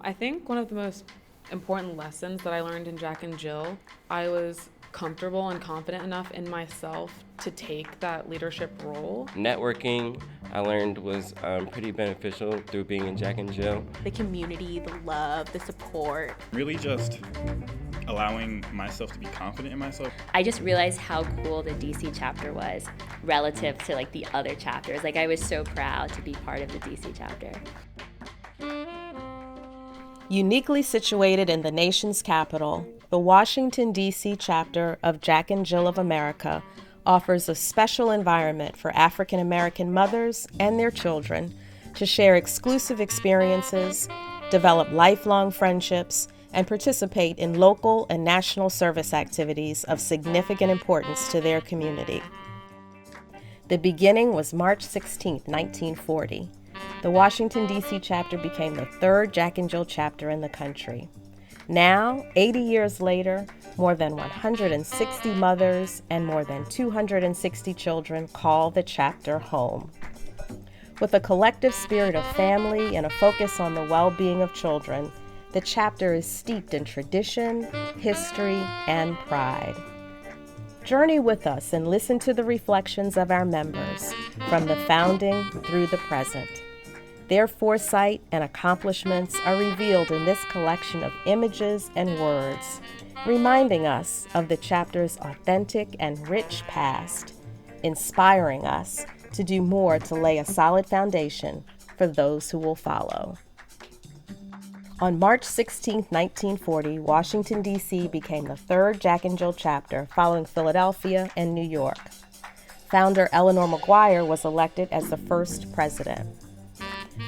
I think one of the most important lessons that I learned in Jack and Jill, I was comfortable and confident enough in myself to take that leadership role. Networking, I learned, was pretty beneficial through being in Jack and Jill. The community, the love, the support. Really just allowing myself to be confident in myself. I just realized how cool the DC chapter was relative to like the other chapters. Like I was so proud to be part of the DC chapter. Uniquely situated in the nation's capital, the Washington, D.C. chapter of Jack and Jill of America offers a special environment for African American mothers and their children to share exclusive experiences, develop lifelong friendships, and participate in local and national service activities of significant importance to their community. The beginning was March 16, 1940. The Washington, D.C. chapter became the third Jack and Jill chapter in the country. Now, 80 years later, more than 160 mothers and more than 260 children call the chapter home. With a collective spirit of family and a focus on the well-being of children, the chapter is steeped in tradition, history, and pride. Journey with us and listen to the reflections of our members from the founding through the present. Their foresight and accomplishments are revealed in this collection of images and words, reminding us of the chapter's authentic and rich past, inspiring us to do more to lay a solid foundation for those who will follow. On March 16, 1940, Washington, D.C. became the third Jack and Jill chapter following Philadelphia and New York. Founder Lynne McGuire was elected as the first president.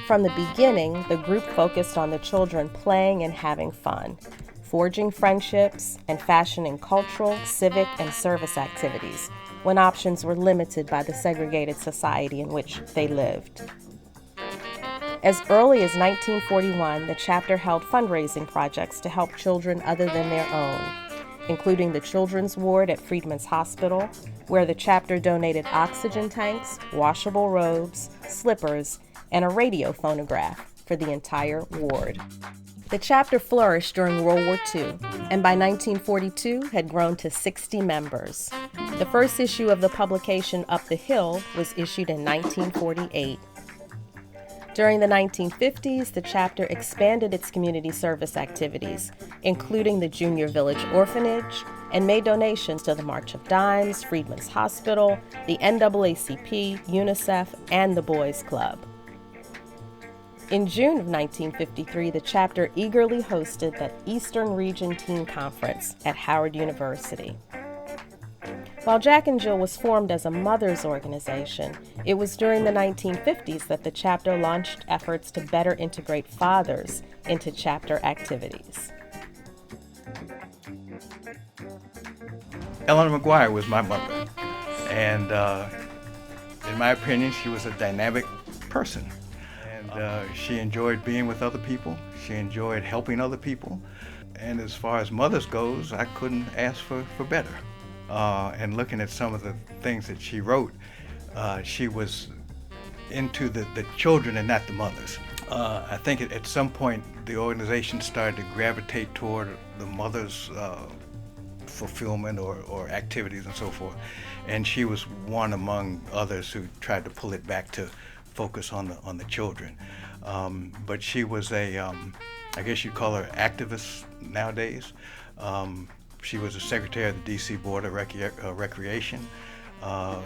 From the beginning, the group focused on the children playing and having fun, forging friendships, and fashioning cultural, civic, and service activities when options were limited by the segregated society in which they lived. As early as 1941, the chapter held fundraising projects to help children other than their own, including the children's ward at Freedman's Hospital, where the chapter donated oxygen tanks, washable robes, slippers, and a radio phonograph for the entire ward. The chapter flourished during World War II, and by 1942 had grown to 60 members. The first issue of the publication Up the Hill was issued in 1948. During the 1950s, the chapter expanded its community service activities, including the Junior Village Orphanage, and made donations to the March of Dimes, Freedman's Hospital, the NAACP, UNICEF, and the Boys Club. In June of 1953, the chapter eagerly hosted the Eastern Region Teen Conference at Howard University. While Jack and Jill was formed as a mother's organization, it was during the 1950s that the chapter launched efforts to better integrate fathers into chapter activities. Lynne McGuire was my mother, and in my opinion, she was a dynamic person. She enjoyed being with other people. She enjoyed helping other people. And as far as mothers goes, I couldn't ask for better. And looking at some of the things that she wrote, she was into the children and not the mothers. I think at some point the organization started to gravitate toward the mothers' fulfillment or activities and so forth. And she was one among others who tried to pull it back to focus on the children. But she was I guess you'd call her activist nowadays. She was a secretary of the DC Board of Recreation.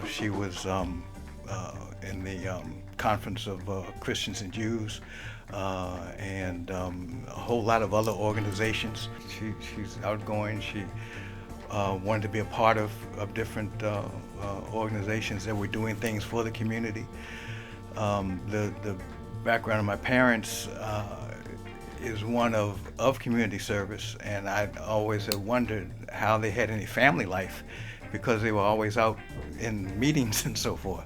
She was in the Conference of Christians and Jews, and a whole lot of other organizations. She's outgoing. She wanted to be a part of different organizations that were doing things for the community. The background of my parents, is one of community service, and I always have wondered how they had any family life because they were always out in meetings and so forth.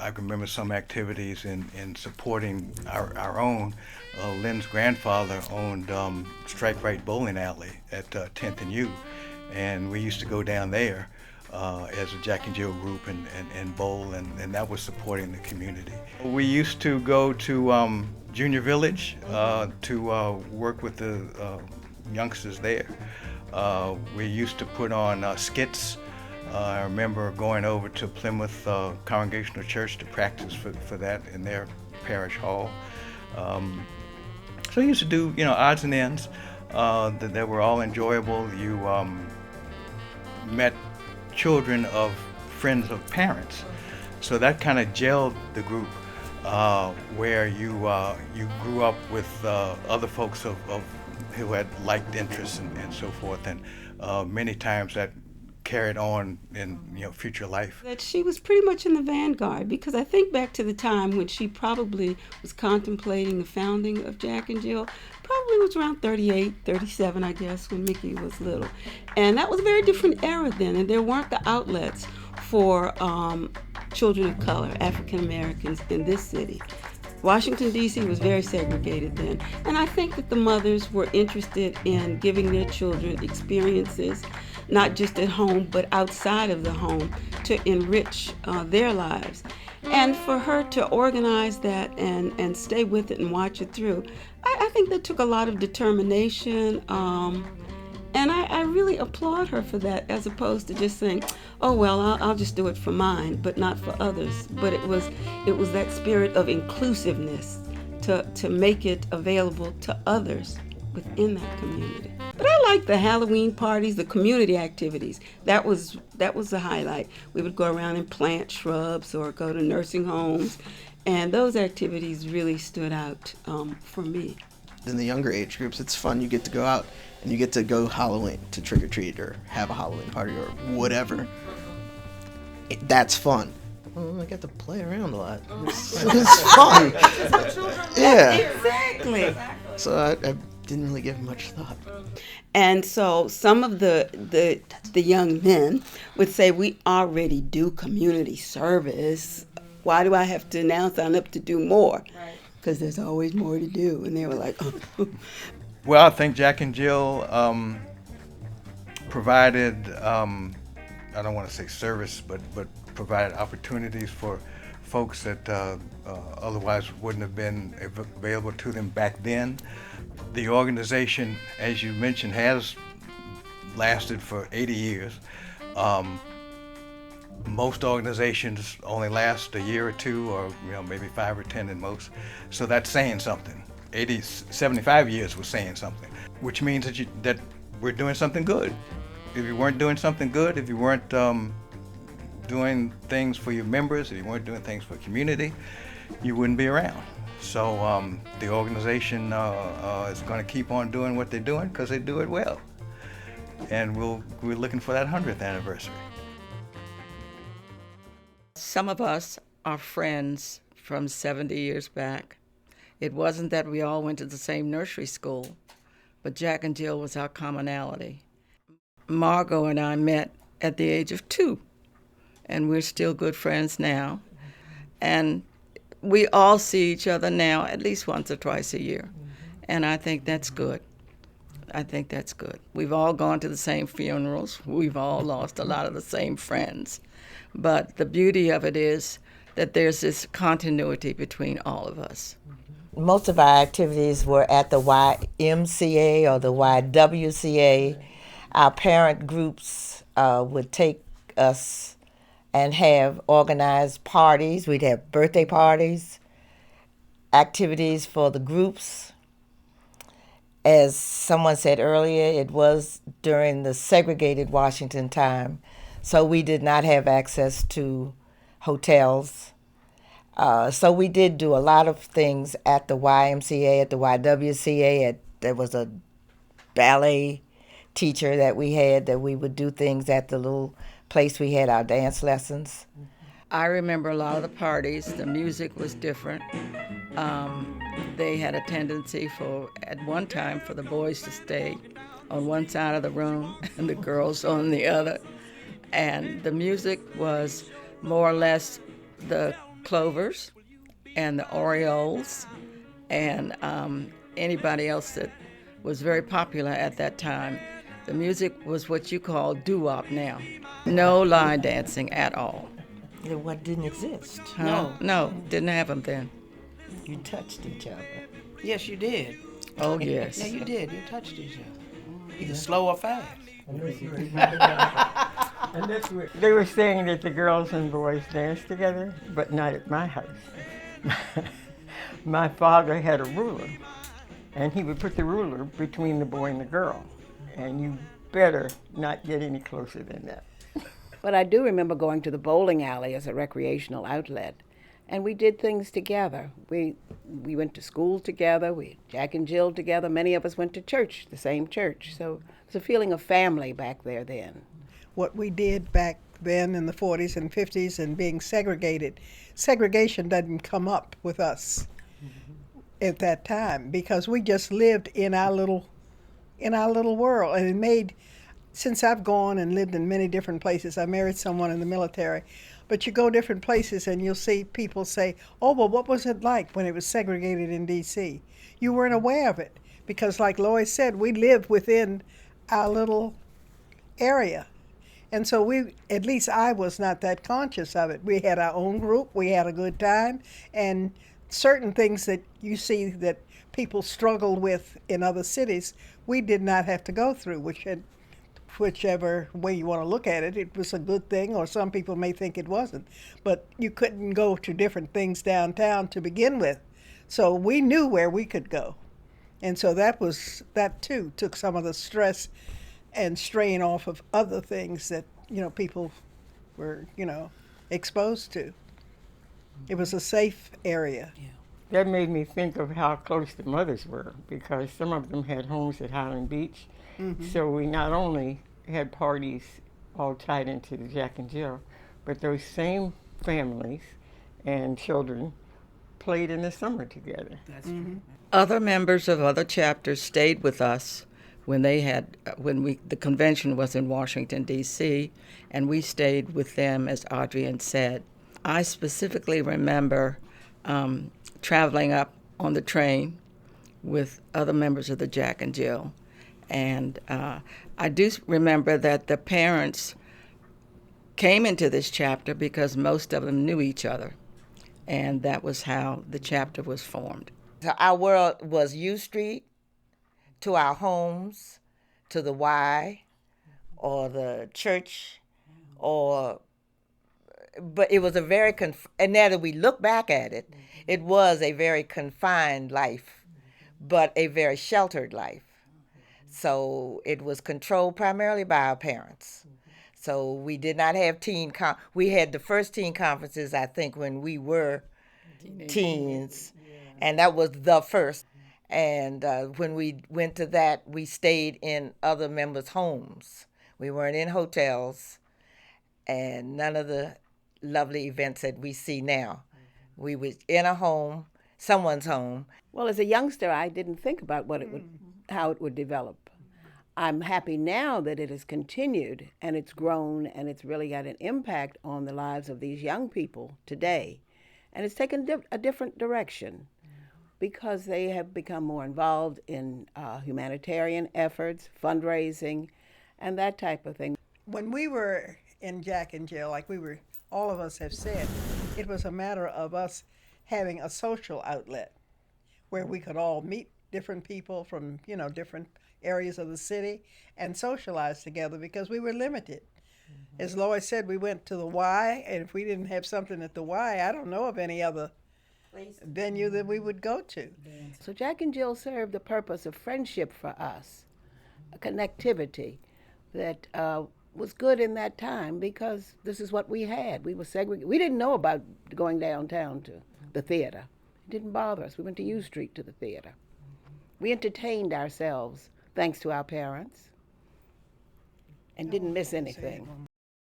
I can remember some activities in supporting our own. Lynne's grandfather owned Strike Right Bowling Alley at 10th and U, and we used to go down there as a Jack and Jill group and bowl, and that was supporting the community. We used to go to Junior Village to work with the youngsters there. We used to put on skits. I remember going over to Plymouth Congregational Church to practice for that in their parish hall. So I used to do, odds and ends that were all enjoyable. You met children of friends of parents, so that kind of gelled the group, where you grew up with other folks of who had liked interests and so forth, and many times that carried on in future life. That she was pretty much in the vanguard, because I think back to the time when she probably was contemplating the founding of Jack and Jill. Probably was around 38, 37, I guess, when Mickey was little. And that was a very different era then, and there weren't the outlets for children of color, African Americans in this city. Washington, D.C. was very segregated then, and I think that the mothers were interested in giving their children experiences, not just at home, but outside of the home, to enrich their lives. And for her to organize that and stay with it and watch it through, I think that took a lot of determination, and I really applaud her for that, as opposed to just saying, oh, well, I'll just do it for mine, but not for others. But it was that spirit of inclusiveness to make it available to others within that community. But I like the Halloween parties, the community activities. That was the highlight. We would go around and plant shrubs or go to nursing homes, and those activities really stood out for me. In the younger age groups, it's fun. You get to go out and you get to go Halloween to trick or treat or have a Halloween party or whatever. That's fun. Well, I get to play around a lot. It's fun. Yeah. Exactly. So I didn't really give much thought. And so some of the young men would say, we already do community service. Why do I have to now sign up to do more? Because there's always more to do. And they were like, oh. Well, I think Jack and Jill provided, I don't want to say service, but provided opportunities for folks that otherwise wouldn't have been available to them back then. The organization, as you mentioned, has lasted for 80 years. Most organizations only last a year or two, or maybe 5 or 10 at most. So that's saying something. 75 years was saying something, which means that we're doing something good. If you weren't doing something good, if you weren't doing things for your members, if you weren't doing things for the community, you wouldn't be around. So the organization is going to keep on doing what they're doing because they do it well. And we're looking for that 100th anniversary. Some of us are friends from 70 years back. It wasn't that we all went to the same nursery school, but Jack and Jill was our commonality. Margo and I met at the age of 2, and we're still good friends now. And we all see each other now at least once or twice a year, and I think that's good. I think that's good. We've all gone to the same funerals. We've all lost a lot of the same friends. But the beauty of it is that there's this continuity between all of us. Most of our activities were at the YMCA or the YWCA. Our parent groups would take us and have organized parties. We'd have birthday parties, activities for the groups. As someone said earlier, it was during the segregated Washington time, so we did not have access to hotels. So we did do a lot of things at the YMCA, at the YWCA. There was a ballet teacher that we had that we would do things at the little place we had our dance lessons. I remember a lot of the parties. The music was different. They had a tendency at one time, for the boys to stay on one side of the room and the girls on the other. And the music was more or less the Clovers and the Orioles and anybody else that was very popular at that time. The music was what you call doo-wop now. No line dancing at all. What didn't exist? Huh? No, didn't have them then. You touched each other. Yes, you did. Oh, yes. Yeah, you did. You touched each other. Either slow or fast. And that's what they were saying, that the girls and boys danced together, but not at my house. My father had a ruler, and he would put the ruler between the boy and the girl, and you better not get any closer than that. But I do remember going to the bowling alley as a recreational outlet, and we did things together. We went to school together, Jack and Jill together. Many of us went to church, the same church. So it was a feeling of family back there then. What we did back then in the 40s and 50s and being segregated, segregation doesn't come up with us at that time because we just lived in our little world, and it made. Since I've gone and lived in many different places, I married someone in the military, but you go different places and you'll see people say, oh, well, what was it like when it was segregated in D.C.? You weren't aware of it because, like Lois said, we lived within our little area. And so at least I was not that conscious of it. We had our own group, we had a good time, and certain things that you see that people struggle with in other cities, we did not have to go through, whichever way you want to look at it, it was a good thing, or some people may think it wasn't. But you couldn't go to different things downtown to begin with. So we knew where we could go. And so that too took some of the stress and strain off of other things that, people were, exposed to. It was a safe area. Yeah. That made me think of how close the mothers were, because some of them had homes at Highland Beach. Mm-hmm. So we not only had parties all tied into the Jack and Jill, but those same families and children played in the summer together. That's true. Other members of other chapters stayed with us when the convention was in Washington, D.C., and we stayed with them, as Adrienne said. I specifically remember traveling up on the train with other members of the Jack and Jill. And I do remember that the parents came into this chapter because most of them knew each other. And that was how the chapter was formed. So our world was U Street to our homes, to the Y or the church, but it was a very, and now that we look back at it, it was a very confined life, but a very sheltered life. So it was controlled primarily by our parents. So we did not have we had the first teen conferences, I think, when we were teens, and that was the first. And when we went to that, we stayed in other members' homes. We weren't in hotels, and none of the lovely events that we see now. We was in a home, someone's home. Well, as a youngster, I didn't think about how it would develop. I'm happy now that it has continued and it's grown and it's really got an impact on the lives of these young people today. And it's taken a different direction because they have become more involved in humanitarian efforts, fundraising, and that type of thing. When we were in Jack and Jill, like all of us have said, it was a matter of us having a social outlet where we could all meet different people from, different areas of the city and socialize together because we were limited. Mm-hmm. As Lois said, we went to the Y, and if we didn't have something at the Y, I don't know of any other venue that we would go to. So Jack and Jill served the purpose of friendship for us, a connectivity that was good in that time because this is what we had. We were segregated. We didn't know about going downtown to the theater. It didn't bother us. We went to U Street to the theater. We entertained ourselves thanks to our parents and didn't miss anything.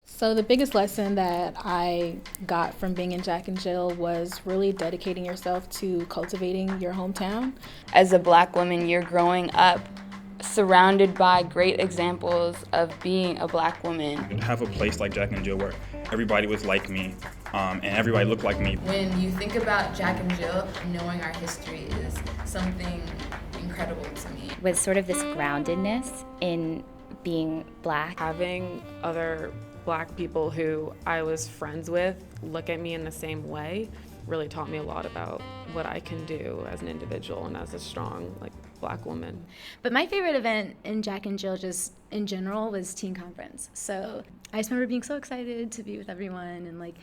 So the biggest lesson that I got from being in Jack and Jill was really dedicating yourself to cultivating your hometown. As a Black woman, you're growing up surrounded by great examples of being a Black woman. To have a place like Jack and Jill where everybody was like me, and everybody looked like me. When you think about Jack and Jill, knowing our history is something incredible to me. With sort of this groundedness in being Black. Having other Black people who I was friends with look at me in the same way really taught me a lot about what I can do as an individual and as a strong, Black woman. But my favorite event in Jack and Jill just in general was teen conference. So I just remember being so excited to be with everyone and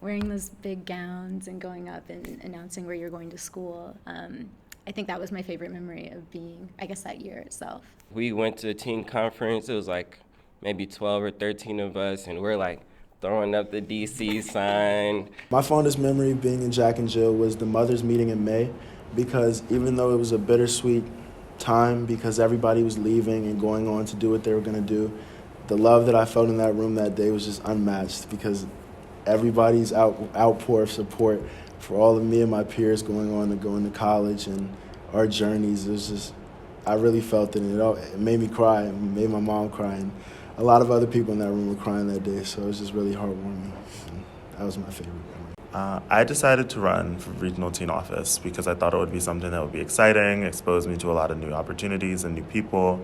wearing those big gowns and going up and announcing where you're going to school. I think that was my favorite memory of being, that year itself. We went to a teen conference. It was maybe 12 or 13 of us, and we're throwing up the DC sign. My fondest memory of being in Jack and Jill was the mothers meeting in May, because even though it was a bittersweet time because everybody was leaving and going on to do what they were going to do, the love that I felt in that room that day was just unmatched, because everybody's outpour of support for all of me and my peers going to college and our journeys. It was just, I really felt it, and it made me cry, it made my mom cry, and a lot of other people in that room were crying that day, so it was just really heartwarming. And that was my favorite memory. I decided to run for regional teen office because I thought it would be something that would be exciting, expose me to a lot of new opportunities and new people,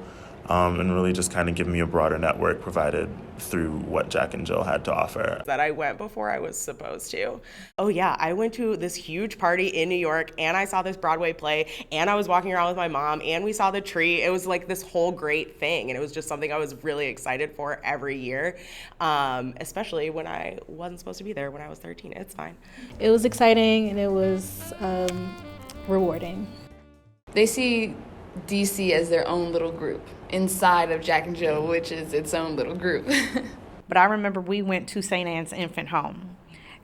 and really just kind of give me a broader network provided through what Jack and Jill had to offer. That I went before I was supposed to. Oh yeah, I went to this huge party in New York, and I saw this Broadway play, and I was walking around with my mom, and we saw the tree. It was this whole great thing, and it was just something I was really excited for every year, especially when I wasn't supposed to be there when I was 13. It's fine. It was exciting and it was rewarding. They see DC as their own little group inside of Jack and Jill, which is its own little group. But I remember we went to St. Anne's Infant Home,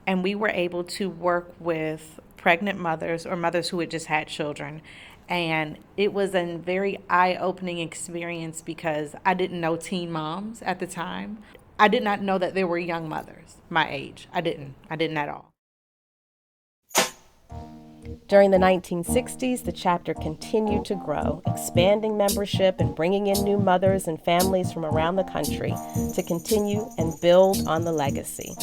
and we were able to work with pregnant mothers or mothers who had just had children. And it was a very eye-opening experience because I didn't know teen moms at the time. I did not know that there were young mothers my age. I didn't at all. During the 1960s, the chapter continued to grow, expanding membership and bringing in new mothers and families from around the country to continue and build on the legacy.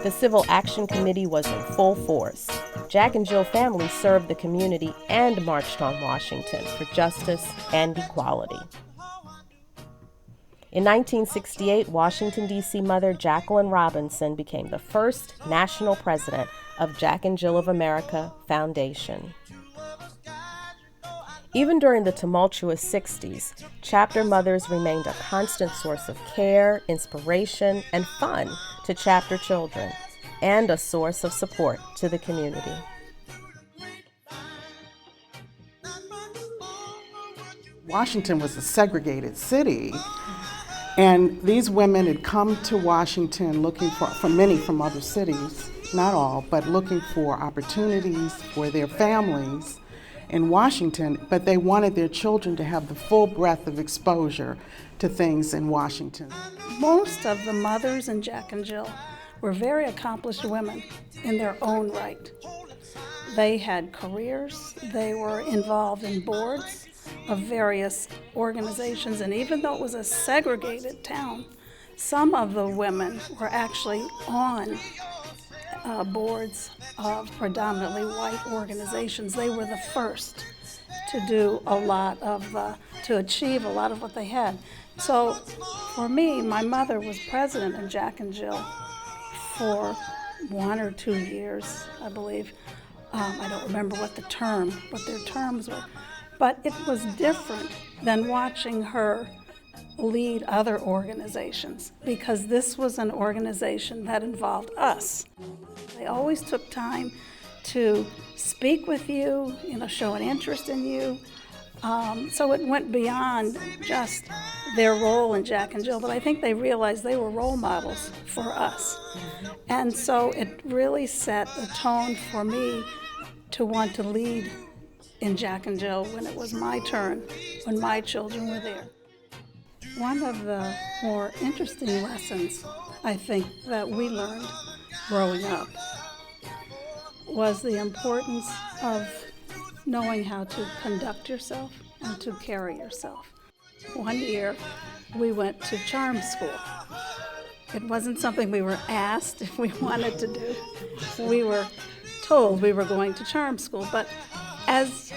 The Civil Action Committee was in full force. Jack and Jill families served the community and marched on Washington for justice and equality. In 1968, Washington, D.C. mother Jacqueline Robinson became the first national president of Jack and Jill of America Foundation. Even during the tumultuous 60s, chapter mothers remained a constant source of care, inspiration, and fun to chapter children, and a source of support to the community. Washington was a segregated city, and these women had come to Washington looking for many from other cities, not all, but looking for opportunities for their families in Washington, but they wanted their children to have the full breadth of exposure to things in Washington. Most of the mothers in Jack and Jill were very accomplished women in their own right. They had careers, they were involved in boards of various organizations, and even though it was a segregated town, some of the women were actually on boards of predominantly white organizations. They were the first to do a lot of, to achieve a lot of what they had. So for me, my mother was president in Jack and Jill for 1 or 2 years, I believe. I don't remember what their terms were, but it was different than watching her lead other organizations, because this was an organization that involved us. They always took time to speak with you, show an interest in you. So it went beyond just their role in Jack and Jill, but I think they realized they were role models for us. And so it really set a tone for me to want to lead in Jack and Jill when it was my turn, when my children were there. One of the more interesting lessons I think that we learned growing up was the importance of knowing how to conduct yourself and to carry yourself. One year, we went to charm school. It wasn't something we were asked if we wanted to do. We were told we were going to charm school, but as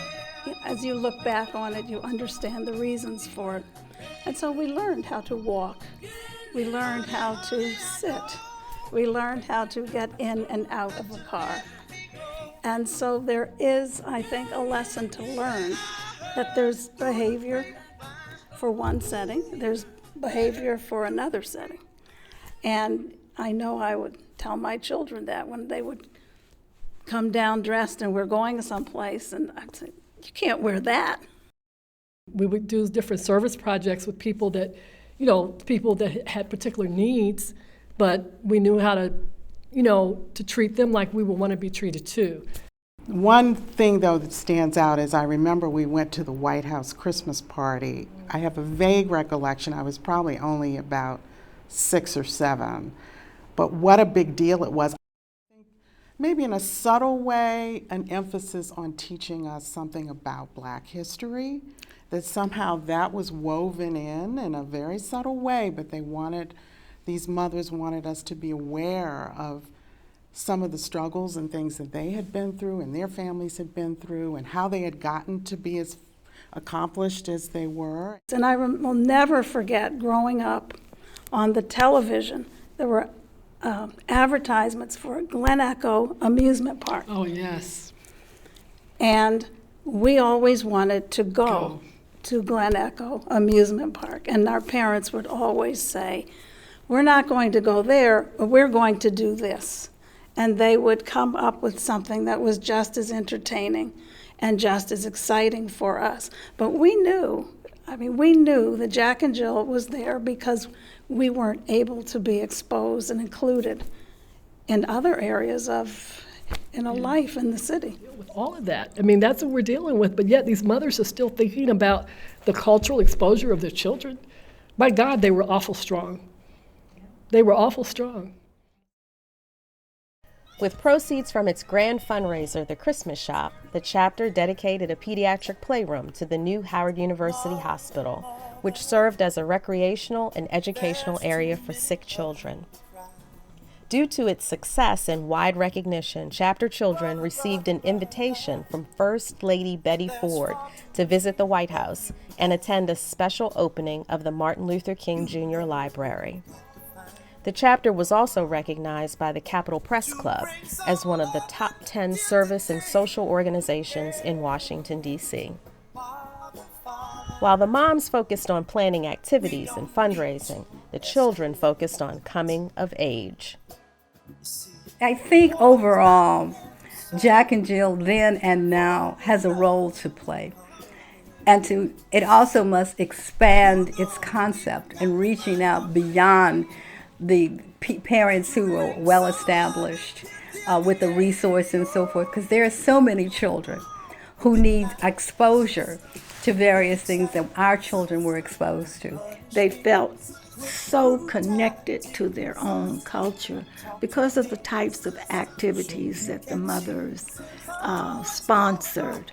you look back on it, you understand the reasons for it. And so we learned how to walk. We learned how to sit. We learned how to get in and out of a car. And so there is, I think, a lesson to learn that there's behavior for one setting, there's behavior for another setting. And I know I would tell my children that when they would come down dressed and we're going someplace, and I'd say, you can't wear that. We would do different service projects with people that, people that had particular needs, but we knew how to, to treat them like we would want to be treated too. One thing, though, that stands out is I remember we went to the White House Christmas party. I have a vague recollection. I was probably only about 6 or 7. But what a big deal it was. Maybe in a subtle way, an emphasis on teaching us something about Black history, that somehow that was woven in a very subtle way, but these mothers wanted us to be aware of some of the struggles and things that they had been through and their families had been through and how they had gotten to be as accomplished as they were. And I will never forget growing up on the television, there were advertisements for Glen Echo Amusement Park. Oh, yes. And we always wanted to go to Glen Echo Amusement Park. And our parents would always say, we're not going to go there, but we're going to do this. And they would come up with something that was just as entertaining and just as exciting for us. But we knew that Jack and Jill was there because we weren't able to be exposed and included in other areas of life in the city. With all of that, that's what we're dealing with, but yet these mothers are still thinking about the cultural exposure of their children. My God, they were awful strong. They were awful strong. With proceeds from its grand fundraiser, the Christmas Shop, the chapter dedicated a pediatric playroom to the new Howard University Hospital, which served as a recreational and educational area for sick children. Due to its success and wide recognition, chapter children received an invitation from First Lady Betty Ford to visit the White House and attend a special opening of the Martin Luther King Jr. Library. The chapter was also recognized by the Capitol Press Club as one of the top 10 service and social organizations in Washington, D.C. While the moms focused on planning activities and fundraising, the children focused on coming of age. I think overall, Jack and Jill then and now has a role to play. And it also must expand its concept and reaching out beyond the parents who are well established with the resource and so forth, because there are so many children who need exposure to various things that our children were exposed to. They felt so connected to their own culture because of the types of activities that the mothers sponsored,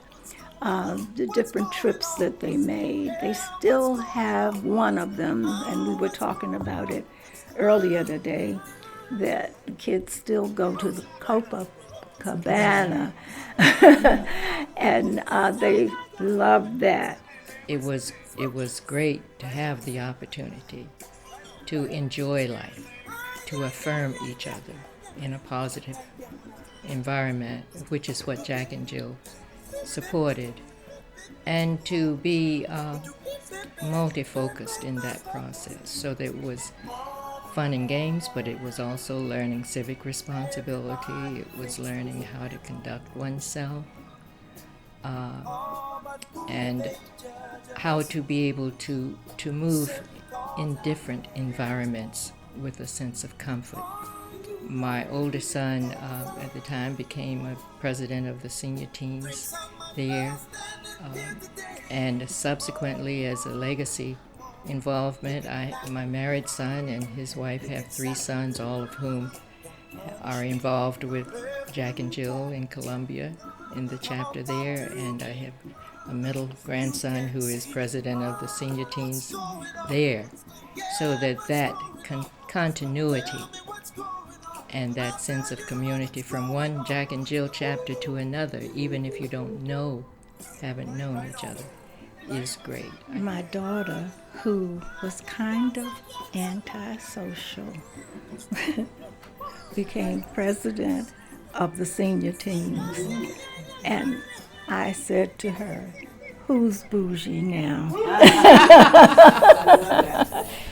the different trips that they made. They still have one of them, and we were talking about it earlier today, that kids still go to the Copacabana and they love that. It was great to have the opportunity to enjoy life, to affirm each other in a positive environment, which is what Jack and Jill supported, and to be multi-focused in that process. So that it was fun and games, but it was also learning civic responsibility. It was learning how to conduct oneself and how to be able to move in different environments with a sense of comfort. My oldest son at the time became a president of the senior teams there, and subsequently as a legacy involvement. My married son and his wife have 3 sons, all of whom are involved with Jack and Jill in Columbia in the chapter there, and I have a middle grandson who is president of the senior teens there, so that continuity and that sense of community from one Jack and Jill chapter to another, even if you haven't known each other, is great. My daughter, who was kind of antisocial, became president of the senior teens. And I said to her, "Who's bougie now?"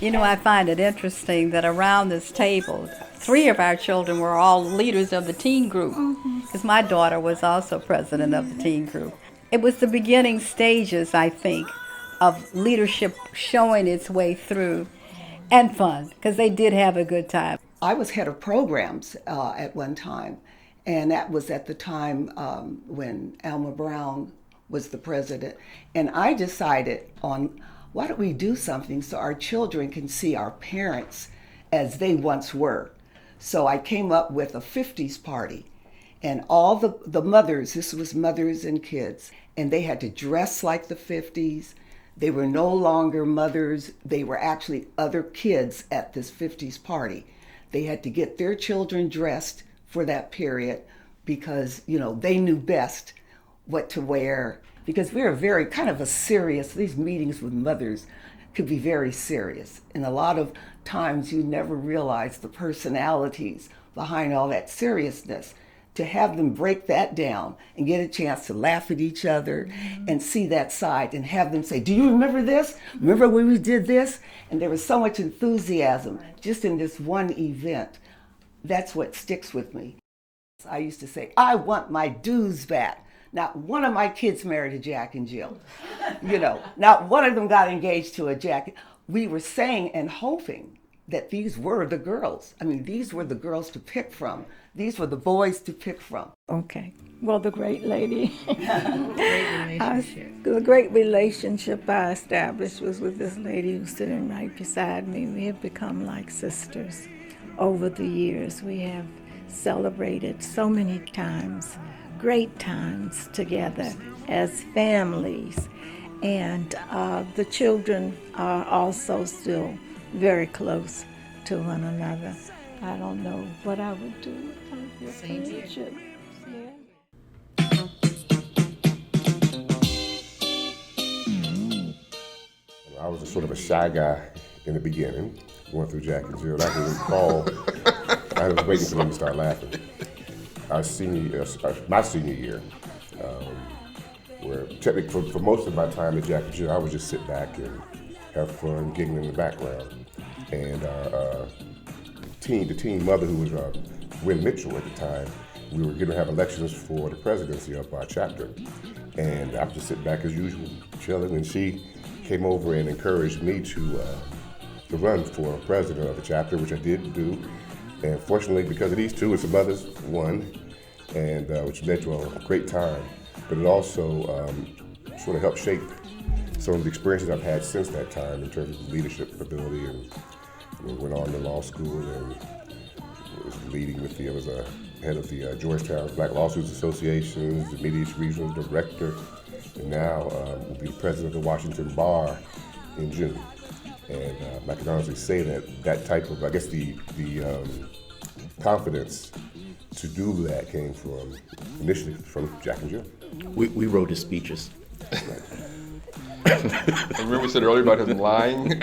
You know, I find it interesting that around this table, 3 of our children were all leaders of the teen group, because my daughter was also president of the teen group. It was the beginning stages, I think, of leadership showing its way through, and fun, because they did have a good time. I was head of programs at one time, and that was at the time when Alma Brown was the president. And I decided on, why don't we do something so our children can see our parents as they once were? So I came up with a 50s party, and all the mothers, this was mothers and kids, and they had to dress like the 50s. They were no longer mothers, they were actually other kids at this 50s party. They had to get their children dressed for that period because, you know, they knew best what to wear. Because we were very kind of these meetings with mothers could be very serious. And a lot of times you never realize the personalities behind all that seriousness. To have them break that down and get a chance to laugh at each other and see that side and have them say, "Do you remember this? Remember when we did this?" And there was so much enthusiasm just in this one event. That's what sticks with me. I used to say, "I want my dues back." Not one of my kids married a Jack and Jill. You know, not one of them got engaged to a Jack. We were saying and hoping that these were the girls. I mean, these were the girls to pick from. These were the boys to pick from. Okay. Well, the great lady. Great relationship. The great relationship I established was with this lady who's sitting right beside me. We have become like sisters over the years. We have celebrated so many times, great times together as families. And the children are also still very close to one another. I don't know what I would do without your friendship. I was a sort of a shy guy in the beginning, going through Jack and Jill. I can recall, I was waiting for them to start laughing. My senior year, where technically for most of my time at Jack and Jill, I would just sit back and have fun, giggling in the background. And the teen mother, who was Wynn Mitchell at the time, we were going to have elections for the presidency of our chapter. And I was just sitting back as usual, chilling, and she came over and encouraged me to run for president of the chapter, which I did do. And fortunately, because of these two, some others won, and which led to a great time. But it also sort of helped shape some of the experiences I've had since that time in terms of leadership ability, and went on to law school and was was a head of the Georgetown Black Lawsuits Association, the Media Regional Director, and now will be the president of the Washington Bar in June. And I can honestly say that type of, I guess the confidence to do that came initially from Jack and Jill. We wrote his speeches. Remember we said earlier about him lying?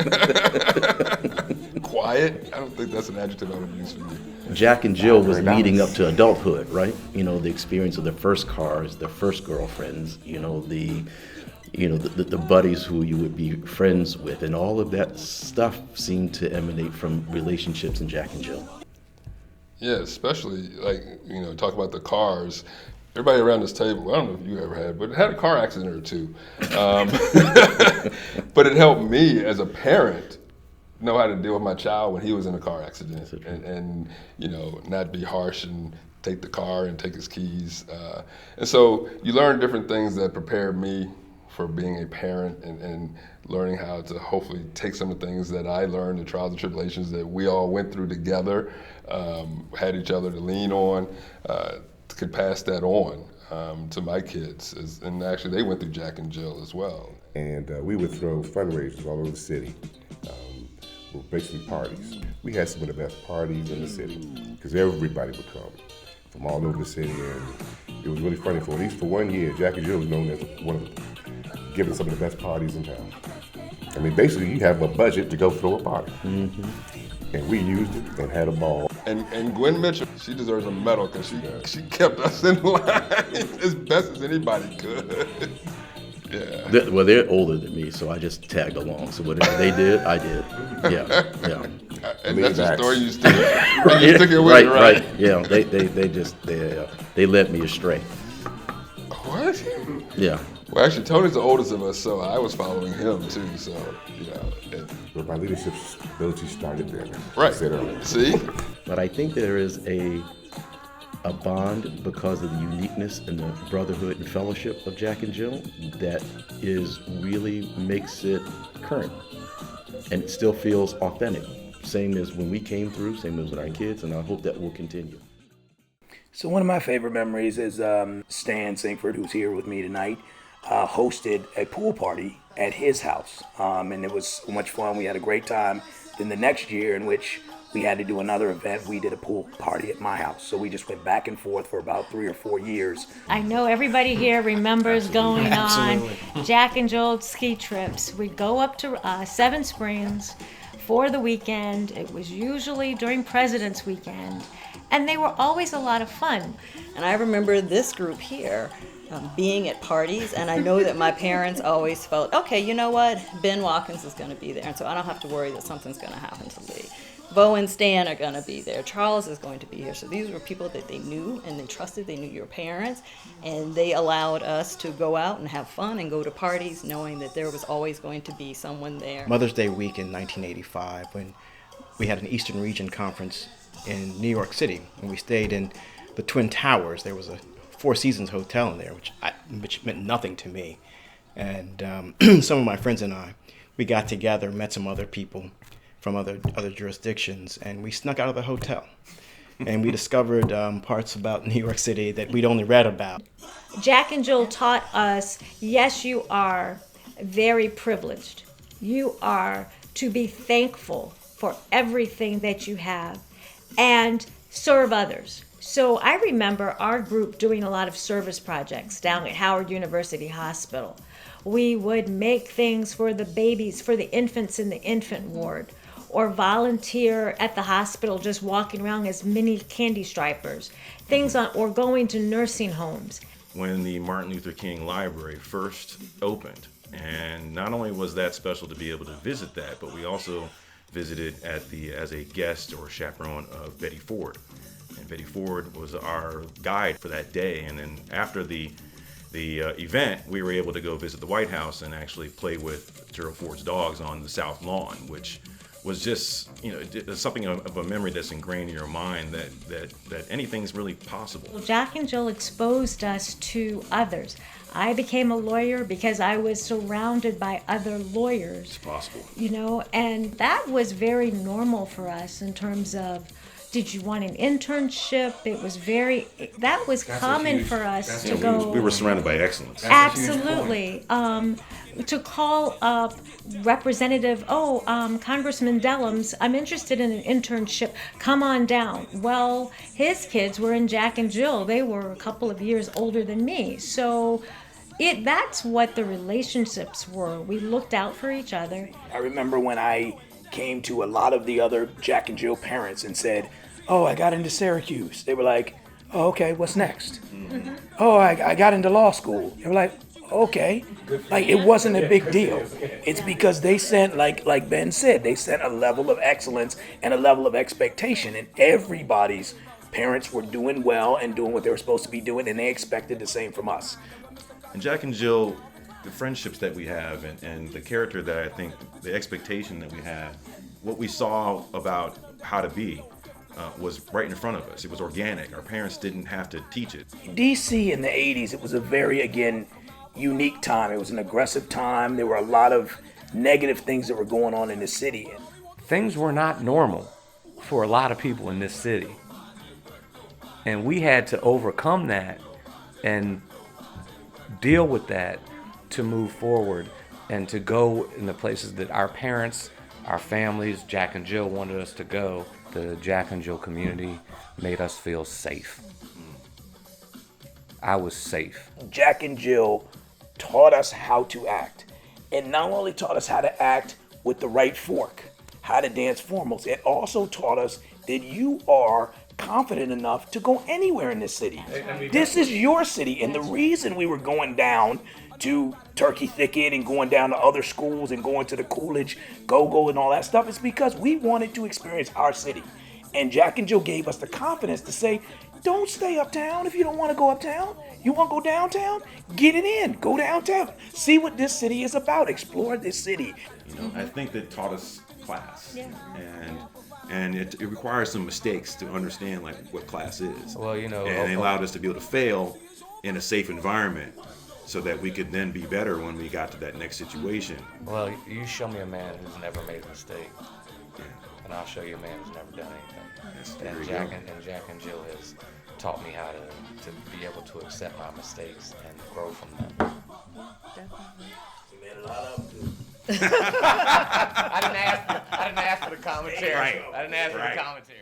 Quiet? I don't think that's an adjective I would use for you. Jack and Jill was leading up to adulthood, right? You know, the experience of their first cars, their first girlfriends, the buddies who you would be friends with, and all of that stuff seemed to emanate from relationships in Jack and Jill. Yeah, especially talk about the cars. Everybody around this table, I don't know if you ever had a car accident or two. But it helped me as a parent know how to deal with my child when he was in a car accident, and not be harsh and take the car and take his keys. And so you learn different things that prepared me for being a parent and learning how to hopefully take some of the things that I learned, the trials and tribulations that we all went through together, had each other to lean on, could pass that on to my kids. And actually they went through Jack and Jill as well. And we would throw fundraisers all over the city, basically parties. We had some of the best parties in the city because everybody would come from all over the city, and it was really funny. For at least for 1 year, Jack and Jill was known as one of the, giving some of the best parties in town. I mean, basically, you have a budget to go throw a party, and we used it and had a ball. And Gwen Mitchell, she deserves a medal because she kept us in line as best as anybody could. Yeah. Well, they're older than me, so I just tagged along. So whatever they did, I did. Yeah. And that's the story you stick it with, right? Yeah, they led me astray. What? Yeah. Well, actually, Tony's the oldest of us, so I was following him too. So, But my leadership ability started there. Right. I said earlier. See? But I think there is a bond because of the uniqueness and the brotherhood and fellowship of Jack and Jill that really makes it current, and it still feels authentic. Same as when we came through, same as with our kids, and I hope that will continue. So one of my favorite memories is Stan Singford, who's here with me tonight, hosted a pool party at his house, and it was so much fun. We had a great time. Then the next year, in which we had to do another event, we did a pool party at my house. So we just went back and forth for about 3 or 4 years. I know everybody here remembers going on Jack and Jill ski trips. We'd go up to Seven Springs for the weekend. It was usually during President's Weekend, and they were always a lot of fun. And I remember this group here being at parties, and I know that my parents always felt, okay, you know what, Ben Watkins is going to be there, and so I don't have to worry that something's going to happen to Lee. Bo and Stan are going to be there. Charles is going to be here. So these were people that they knew and they trusted. They knew your parents, and they allowed us to go out and have fun and go to parties knowing that there was always going to be someone there. Mother's Day week in 1985, when we had an Eastern Region conference in New York City, and we stayed in the Twin Towers. There was a Four Seasons hotel in there, which meant nothing to me. And some of my friends and I, we got together, met some other people from other jurisdictions, and we snuck out of the hotel. And we discovered parts about New York City that we'd only read about. Jack and Jill taught us, yes, you are very privileged. You are to be thankful for everything that you have and serve others. So I remember our group doing a lot of service projects down at Howard University Hospital. We would make things for the babies, for the infants in the infant ward, or volunteer at the hospital just walking around as mini candy stripers, or going to nursing homes. When the Martin Luther King Library first opened, and not only was that special to be able to visit that, but we also visited as a guest or chaperone of Betty Ford. And Betty Ford was our guide for that day, and then after the event, we were able to go visit the White House and actually play with Gerald Ford's dogs on the South Lawn, which was just, something of a memory that's ingrained in your mind that anything's really possible. Jack and Jill exposed us to others. I became a lawyer because I was surrounded by other lawyers. It's possible. And that was very normal for us in terms of, did you want an internship? That was common for us to go. We were surrounded by excellence. Absolutely. To call up Congressman Dellums, I'm interested in an internship, come on down. Well, his kids were in Jack and Jill. They were a couple of years older than me. So that's what the relationships were. We looked out for each other. I remember when I came to a lot of the other Jack and Jill parents and said, oh, I got into Syracuse. They were like, oh, okay, what's next? Mm-hmm. Oh, I got into law school. They were like, okay. Like, it wasn't a big deal. It's because they sent, like Ben said, they sent a level of excellence and a level of expectation, and everybody's parents were doing well and doing what they were supposed to be doing, and they expected the same from us. And Jack and Jill, the friendships that we have and the character that I think, the expectation that we have, what we saw about how to be was right in front of us. It was organic. Our parents didn't have to teach it. DC in the 80s, it was a very, again, unique time. It was an aggressive time. There were a lot of negative things that were going on in the city. Things were not normal for a lot of people in this city. And we had to overcome that and deal with that to move forward and to go in the places that our parents, our families, Jack and Jill wanted us to go. The Jack and Jill community made us feel safe. I was safe. Jack and Jill taught us how to act. And not only taught us how to act with the right fork, how to dance foremost, it also taught us that you are confident enough to go anywhere in this city. This is your city, and the reason we were going down to Turkey Thicket and going down to other schools and going to the Coolidge Go-Go and all that stuff is because we wanted to experience our city. And Jack and Jill gave us the confidence to say, don't stay uptown if you don't want to go uptown. You want to go downtown? Get it in. Go downtown. See what this city is about. Explore this city. I think that taught us class. Yeah. And it requires some mistakes to understand like what class is. Well, and it allowed us to be able to fail in a safe environment so that we could then be better when we got to that next situation. Well, you show me a man who's never made a mistake, and I'll show you a man who's never done anything. And Jack and Jill has taught me how to be able to accept my mistakes and grow from them. Definitely. You made a lot of them. I didn't ask for the commentary. Right. I didn't ask for the commentary.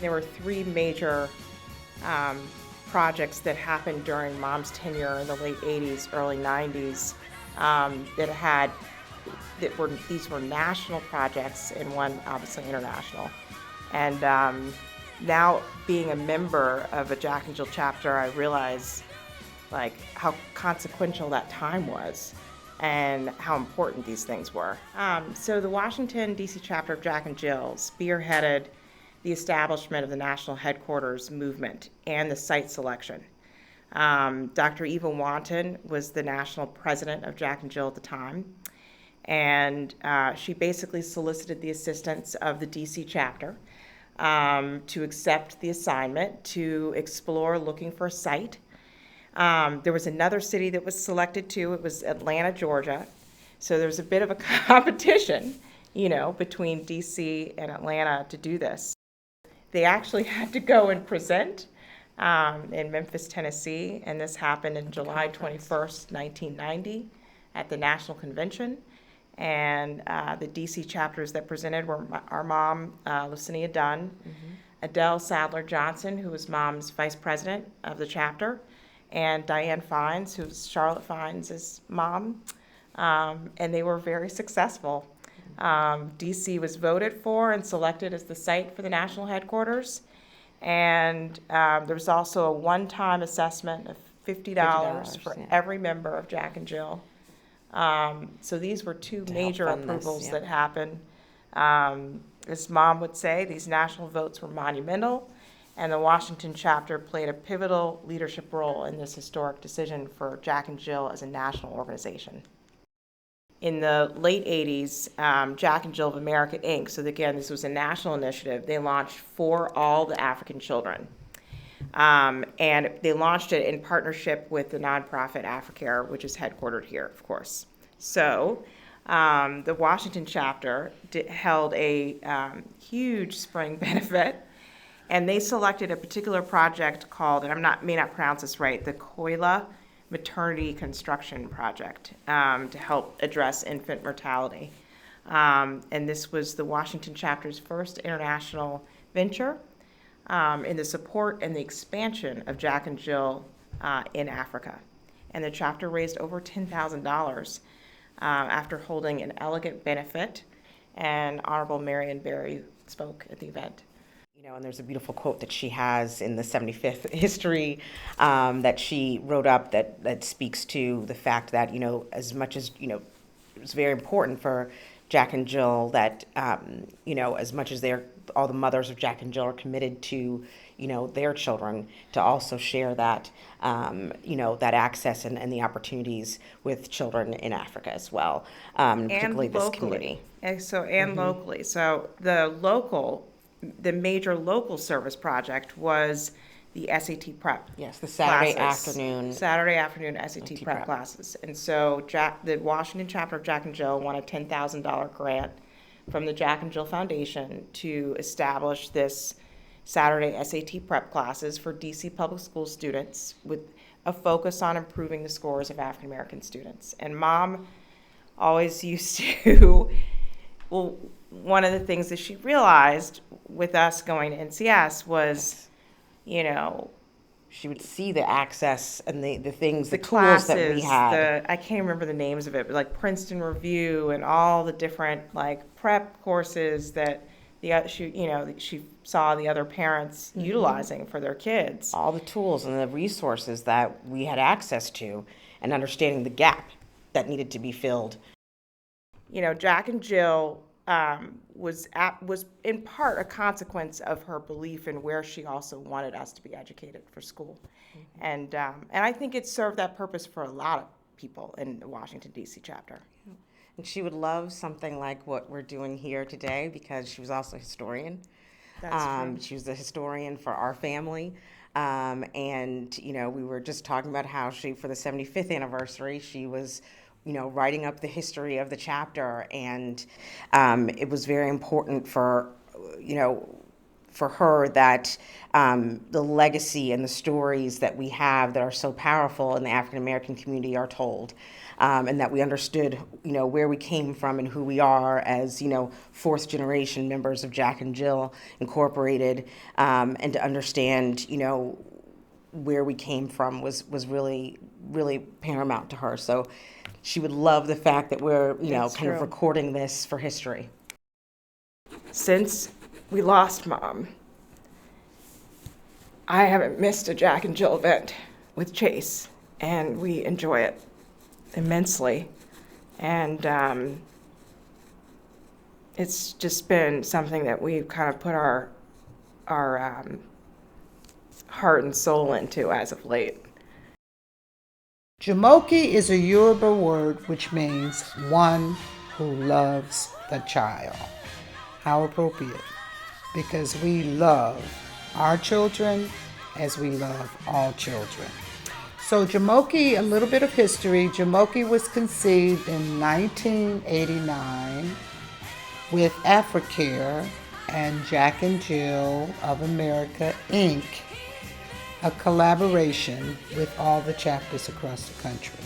There were three major projects that happened during Mom's tenure in the late 80s, early 90s these were national projects and one obviously international. And now being a member of a Jack and Jill chapter, I realize like how consequential that time was and how important these things were. So the Washington, D.C. chapter of Jack and Jill spearheaded the establishment of the national headquarters movement and the site selection. Dr. Eva Walton was the national president of Jack and Jill at the time, and she basically solicited the assistance of the DC chapter to accept the assignment to explore looking for a site. There was another city that was selected too. It was Atlanta, Georgia. So there was a bit of a competition, between DC and Atlanta to do this. They actually had to go and present in Memphis, Tennessee, and this happened in July 21st, 1990 at the National Convention. And the DC chapters that presented were our mom, Lucinia Dunn, Adele Sadler Johnson, who was Mom's vice president of the chapter, and Diane Fines, who was Charlotte Fines' mom, and they were very successful. DC was voted for and selected as the site for the national headquarters, and there was also a one-time assessment of $50 for every member of Jack and Jill. So these were two major approvals that happened. As Mom would say, these national votes were monumental, and the Washington chapter played a pivotal leadership role in this historic decision for Jack and Jill as a national organization. In the late 80s, Jack and Jill of America, Inc., so again, this was a national initiative, they launched For All the African Children. And they launched it in partnership with the nonprofit AfriCare, which is headquartered here, of course. So the Washington chapter held a huge spring benefit, and they selected a particular project called, and I may not pronounce this right, the Coila Maternity Construction Project to help address infant mortality. And this was the Washington chapter's first international venture in the support and the expansion of Jack and Jill in Africa. And the chapter raised over $10,000 after holding an elegant benefit, and Honorable Marion Barry spoke at the event. And there's a beautiful quote that she has in the 75th history that she wrote up that speaks to the fact that, as much as, it was very important for Jack and Jill that, as much as all the mothers of Jack and Jill are committed to, their children, to also share that, that access and the opportunities with children in Africa as well, particularly this community. And locally. So the major local service project was the SAT prep. Yes, the Saturday afternoon SAT prep classes. And so the Washington chapter of Jack and Jill won a $10,000 grant from the Jack and Jill Foundation to establish this Saturday SAT prep classes for DC public school students with a focus on improving the scores of African American students. And Mom always used to, one of the things that she realized with us going to NCS was, she would see the access and the things, the tools classes, that we had. I can't remember the names of it, but like Princeton Review and all the different prep courses that she saw the other parents utilizing for their kids. All the tools and the resources that we had access to, and understanding the gap that needed to be filled. Jack and Jill was in part a consequence of her belief in where she also wanted us to be educated for school. And I think it served that purpose for a lot of people in the Washington, D.C. chapter. And she would love something like what we're doing here today because she was also a historian. That's true. She was a historian for our family. And, we were just talking about how for the 75th anniversary, she was writing up the history of the chapter, and it was very important for her that the legacy and the stories that we have that are so powerful in the African American community are told, and that we understood, where we came from and who we are as, fourth generation members of Jack and Jill Incorporated, and to understand, where we came from was really, really paramount to her. So she would love the fact that we're, kind of recording this for history. Since we lost Mom, I haven't missed a Jack and Jill event with Chase, and we enjoy it immensely. And it's just been something that we've kind of put our heart and soul into as of late. Jamoki is a Yoruba word which means one who loves the child. How appropriate, because we love our children as we love all children. So Jamoki, a little bit of history. Jamoki was conceived in 1989 with Africare and Jack and Jill of America, Inc., a collaboration with all the chapters across the country.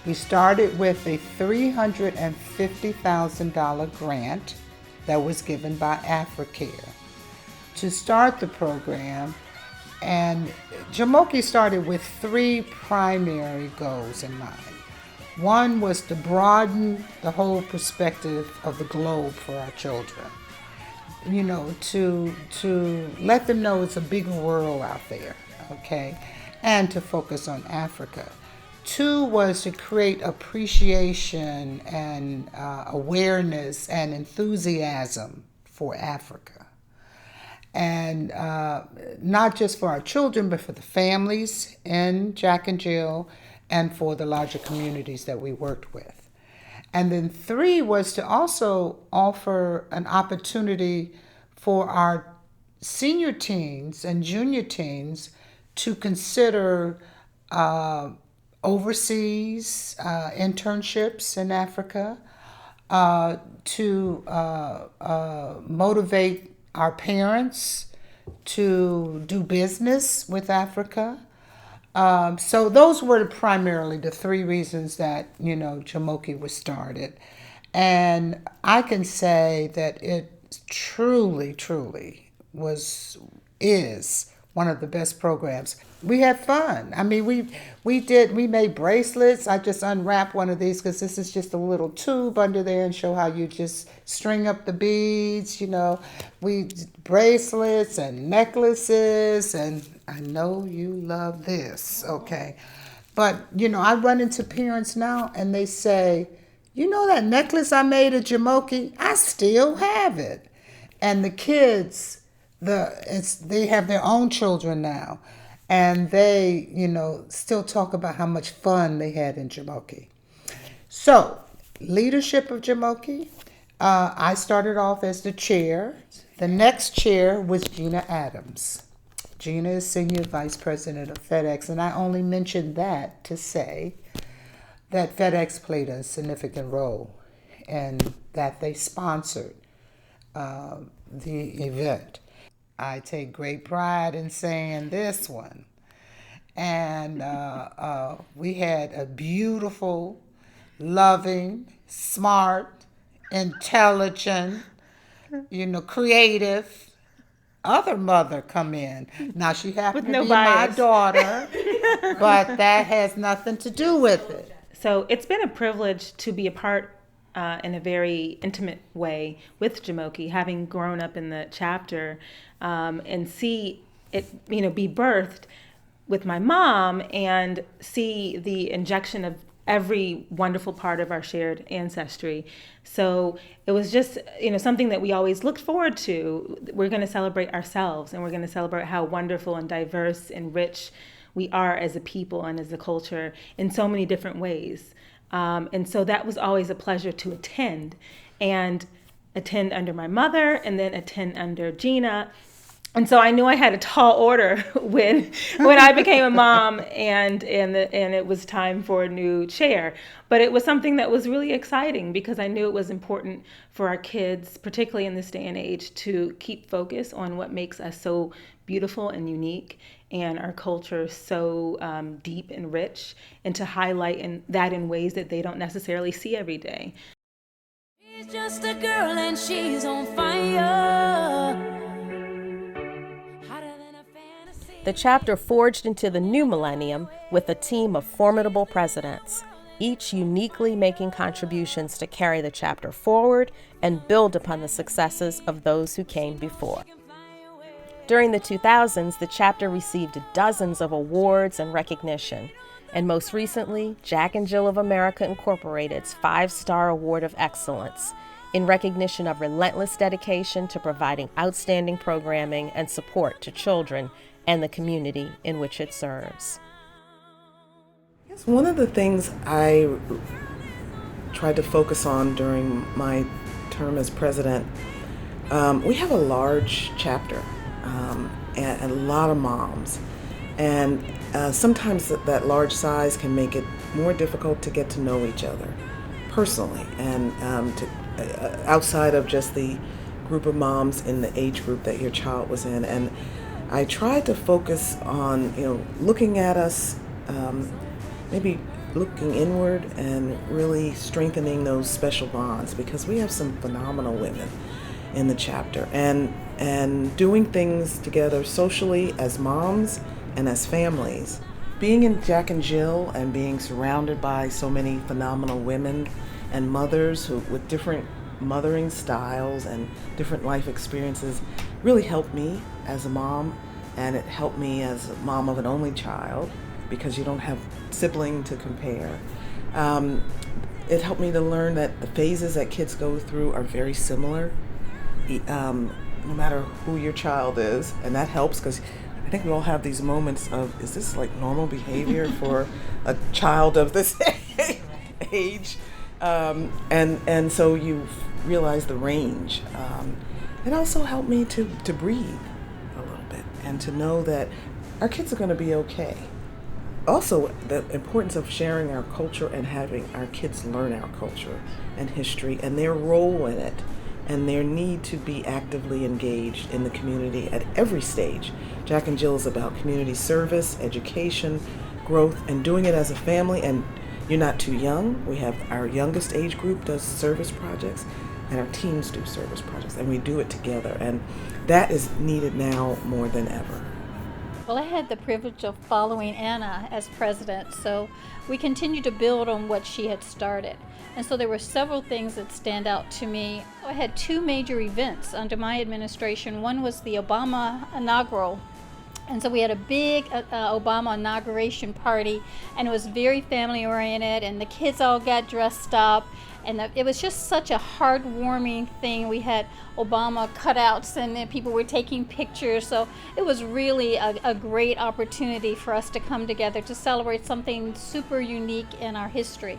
We started with a $350,000 grant that was given by Africare to start the program, and Jamoki started with 3 primary goals in mind. One was to broaden the whole perspective of the globe for our children. To let them know it's a bigger world out there, okay? And to focus on Africa. 2 was to create appreciation and awareness and enthusiasm for Africa. And not just for our children, but for the families in Jack and Jill and for the larger communities that we worked with. And then 3 was to also offer an opportunity for our senior teens and junior teens to consider overseas internships in Africa, to motivate our parents to do business with Africa. So those were primarily the 3 reasons that, Jamoki was started. And I can say that it truly is one of the best programs. We had fun. I mean, we made bracelets. I just unwrapped one of these because this is just a little tube under there and show how you just string up the beads, We bracelets and necklaces, and I know you love this, okay? But, I run into parents now and they say, that necklace I made at Jamoki, I still have it. And the kids, they have their own children now. And they, still talk about how much fun they had in Jamoki. So, leadership of Jamoki, I started off as the chair. The next chair was Gina Adams. Gina is Senior Vice President of FedEx, and I only mentioned that to say that FedEx played a significant role and that they sponsored the event. I take great pride in saying this one. And we had a beautiful, loving, smart, intelligent, creative other mother come in. Now, she happened to be my daughter, but that has nothing to do with it. So it's been a privilege to be a part in a very intimate way with Jamoki, having grown up in the chapter, and see it, be birthed with my mom and see the injection of every wonderful part of our shared ancestry. So it was just, something that we always looked forward to. We're going to celebrate ourselves, and we're going to celebrate how wonderful and diverse and rich we are as a people and as a culture in so many different ways. And so that was always a pleasure to attend under my mother and then attend under Gina. And so I knew I had a tall order when I became a mom and it was time for a new chair. But it was something that was really exciting because I knew it was important for our kids, particularly in this day and age, to keep focus on what makes us so beautiful and unique and our culture so deep and rich, and to highlight that in ways that they don't necessarily see every day. She's just a girl and she's on fire. The chapter forged into the new millennium with a team of formidable presidents, each uniquely making contributions to carry the chapter forward and build upon the successes of those who came before. During the 2000s, the chapter received dozens of awards and recognition, and most recently, Jack and Jill of America Incorporated's 5-Star Award of Excellence in recognition of relentless dedication to providing outstanding programming and support to children and the community in which it serves. One of the things I tried to focus on during my term as president, we have a large chapter and a lot of moms. And sometimes that large size can make it more difficult to get to know each other personally and outside of just the group of moms in the age group that your child was in. And I tried to focus on, looking at us, maybe looking inward and really strengthening those special bonds, because we have some phenomenal women in the chapter and doing things together socially as moms and as families. Being in Jack and Jill and being surrounded by so many phenomenal women and mothers with different mothering styles and different life experiences really helped me as a mom, and it helped me as a mom of an only child because you don't have sibling to compare. It helped me to learn that the phases that kids go through are very similar, no matter who your child is, and that helps because I think we all have these moments of, is this like normal behavior for a child of this age? And so you realize the range. It also helped me to breathe a little bit and to know that our kids are going to be okay. Also, the importance of sharing our culture and having our kids learn our culture and history and their role in it and their need to be actively engaged in the community at every stage. Jack and Jill is about community service, education, growth, and doing it as a family. And you're not too young. We have our youngest age group does service projects, and our teens do service projects, and we do it together. And that is needed now more than ever. Well, I had the privilege of following Anna as president, so we continued to build on what she had started. And so there were several things that stand out to me. I had two major events under my administration. One was the Obama inaugural. And so we had a big Obama inauguration party, and it was very family oriented, and the kids all got dressed up. And it was just such a heartwarming thing. We had Obama cutouts, and then people were taking pictures. So it was really a great opportunity for us to come together to celebrate something super unique in our history.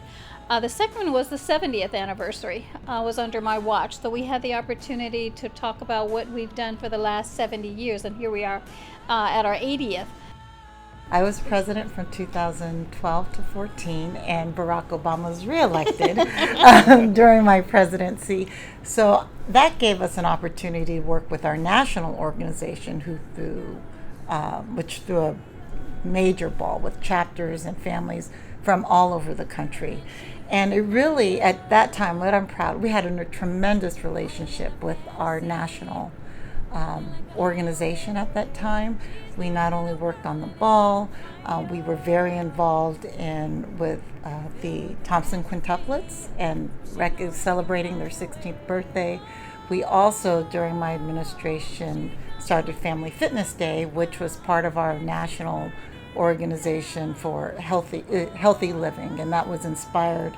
The second one was the 70th anniversary, was under my watch. So we had the opportunity to talk about what we've done for the last 70 years, and here we are at our 80th. I was president from 2012 to 14, and Barack Obama was reelected during my presidency. So that gave us an opportunity to work with our national organization, which threw a major ball with chapters and families from all over the country. And it really, at that time, what I'm proud, we had a tremendous relationship with our national organization at that time. We not only worked on the ball, we were very involved with the Thompson quintuplets and celebrating their 16th birthday. We also, during my administration, started Family Fitness Day, which was part of our national organization for healthy living, and that was inspired